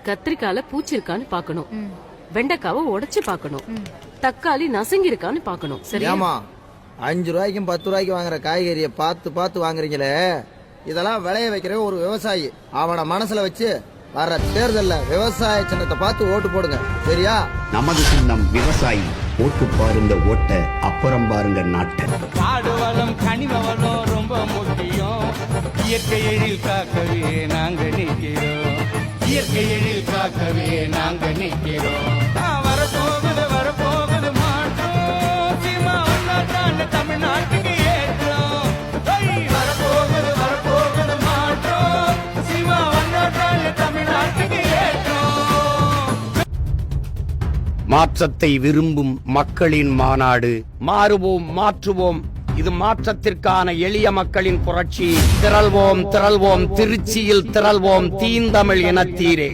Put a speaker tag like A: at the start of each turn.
A: கத்திரிக்கால பூச்சி இருக்கான்னு பாக்கணும், வெண்டைக்காவை உடைச்சு பாக்கணும், தக்காளி நசுங்கி இருக்கான்னு பாக்கணும். சரியா?
B: 5 ரூபாய்க்கும் 10 ரூபாய்க்கு வாங்குற காய்கறியை பார்த்து பார்த்து வாங்குறீங்களே, இதெல்லாம் விளைய வைக்கிற ஒரு விவசாயி. அவன மனசுல வச்சு வர தேர்தல்ல விவசாய சின்னத்தை பார்த்து ஓட்டு போடுங்க. சரியா?
C: நமது சின்னம் விவசாயி. ஓட்டு பாருங்க ஓட்ட, அப்புறம் பாருங்க நாட்டை.
D: காடு வளம் கனிம வளம் ரொம்ப முக்கியம். இயற்கை எழில் காக்கவே நாங்க நிற்கிறோம். இயற்கை எழில் காக்கவே நாங்க நிற்கிறோம். வரப்போகுது மாற்றம். சீமா வந்தால் தமிழ்நாட்டுக்கு ஏற்றம். வரப்போகுது மாற்றம். சீமா வந்தால் தமிழ்நாட்டுக்கு ஏற்றம்.
E: மாற்றத்தை விரும்பும் மக்களின் மாநாடு. மாறுவோம், மாற்றுவோம். இது மாற்றத்திற்கான எளிய மக்களின் புரட்சி. திரள்வோம், திருச்சியில் திரள்வோம், தீந்தமிழ் இனத்தீரே.